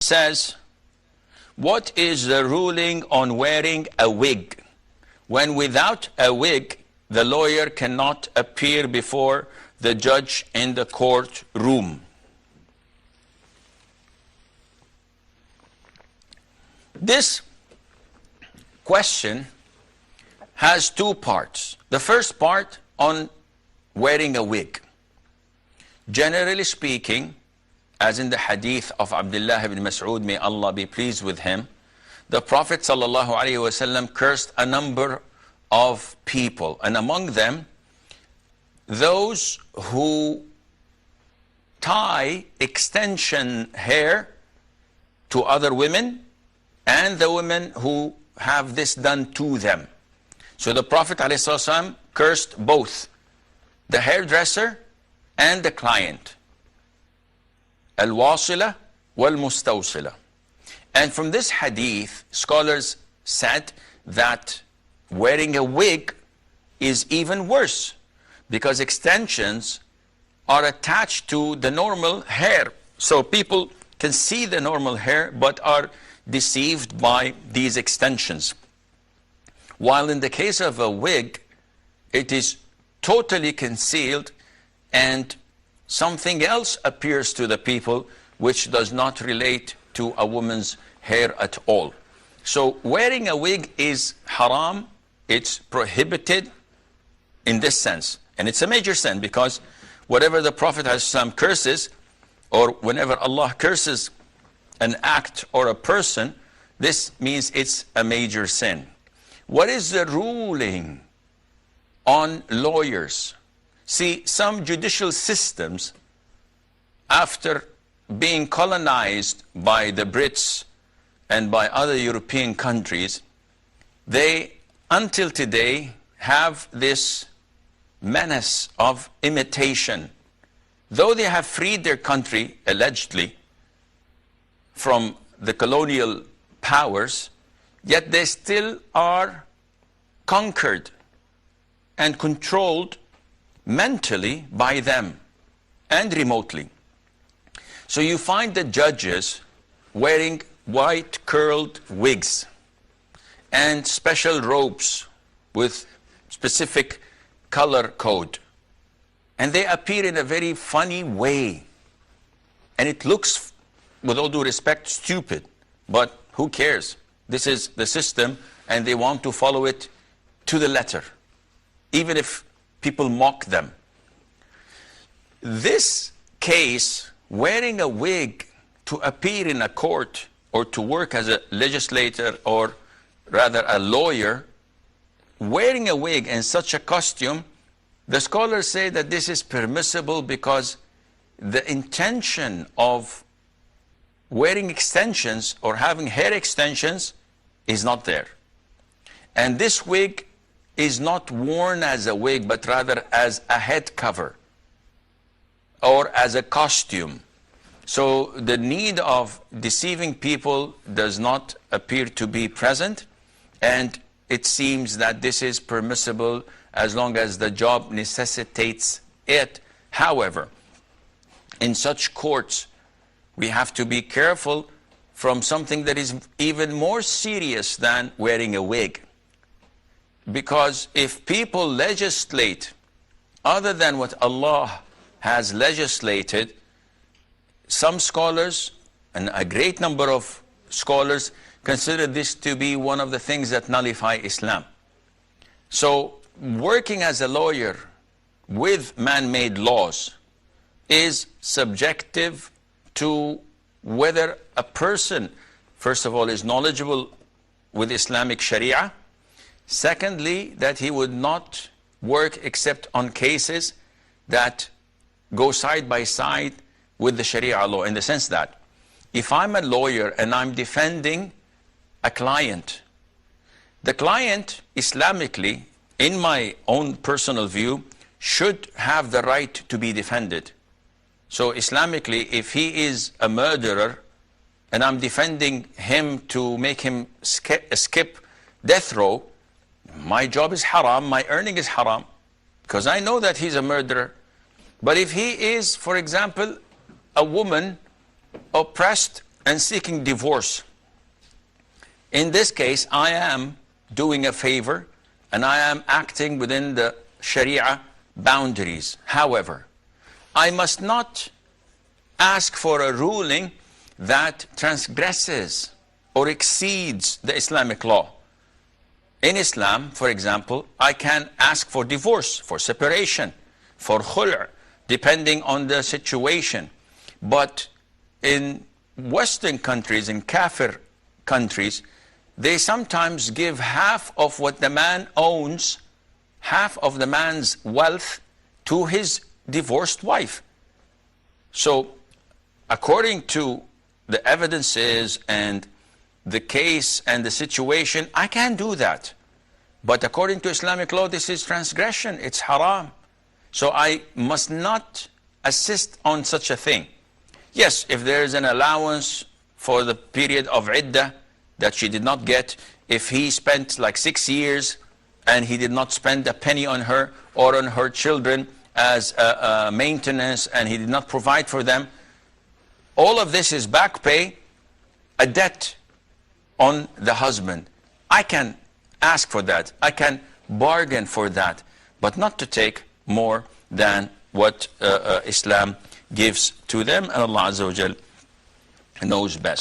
says, what is the ruling on wearing a wig when without a wig the lawyer cannot appear before the judge in the courtroom? This question has two parts. The first part on wearing a wig. Generally speaking, as in the hadith of Abdullah ibn Mas'ud, may Allah be pleased with him, the Prophet ﷺ cursed a number of people, and among them, those who tie extension hair to other women and the women who have this done to them. So the Prophet ﷺ cursed both the hairdresser and the client. Al-wasila wal-mustawsila. And from this hadith, scholars said that wearing a wig is even worse because extensions are attached to the normal hair. So people can see the normal hair but are deceived by these extensions. While in the case of a wig, it is totally concealed and something else appears to the people which does not relate to a woman's hair at all. So wearing a wig is haram, it's prohibited in this sense. And it's a major sin because whatever the Prophet ﷺ curses, or whenever Allah curses an act or a person, this means it's a major sin. What is the ruling on lawyers? See, some judicial systems, after being colonized by the Brits and by other European countries, they, until today, have this menace of imitation. Though they have freed their country, allegedly, from the colonial powers, yet they still are conquered and controlled mentally by them and remotely. So you find the judges wearing white curled wigs and special robes with specific color code. And they appear in a very funny way. And it looks, with all due respect, stupid. But who cares? This is the system and they want to follow it to the letter, even if people mock them. This case, wearing a wig to appear in a court or to work as a legislator or rather a lawyer, wearing a wig and such a costume, the scholars say that this is permissible because the intention of wearing extensions or having hair extensions is not there. And this wig is not worn as a wig, but rather as a head cover or as a costume. So the need of deceiving people does not appear to be present, and it seems that this is permissible as long as the job necessitates it. However, in such courts, we have to be careful from something that is even more serious than wearing a wig. Because if people legislate other than what Allah has legislated, some scholars, and a great number of scholars, consider this to be one of the things that nullify Islam. So working as a lawyer with man-made laws is subjective to whether a person, first of all, is knowledgeable with Islamic Sharia. Secondly, that he would not work except on cases that go side by side with the Sharia law, in the sense that if I'm a lawyer and I'm defending a client, the client, Islamically, in my own personal view, should have the right to be defended. So Islamically, if he is a murderer and I'm defending him to make him skip death row, my job is haram, my earning is haram, because I know that he's a murderer. But if he is, for example, a woman oppressed and seeking divorce. In this case, I am doing a favor and I am acting within the Sharia boundaries. However, I must not ask for a ruling that transgresses or exceeds the Islamic law. In Islam, for example, I can ask for divorce, for separation, for khul', depending on the situation. But in Western countries, in kafir countries, they sometimes give half of what the man owns, half of the man's wealth, to his divorced wife. So, according to the evidences and the case and the situation, I can do that. But according to Islamic law, this is transgression, it's haram. So I must not assist on such a thing. Yes, if there is an allowance for the period of iddah that she did not get, if he spent like 6 years and he did not spend a penny on her or on her children as maintenance, and he did not provide for them, all of this is back pay, a debt on the husband. I can ask for that. I can bargain for that, but not to take more than what Islam gives to them, and Allah Azza wa Jal knows best.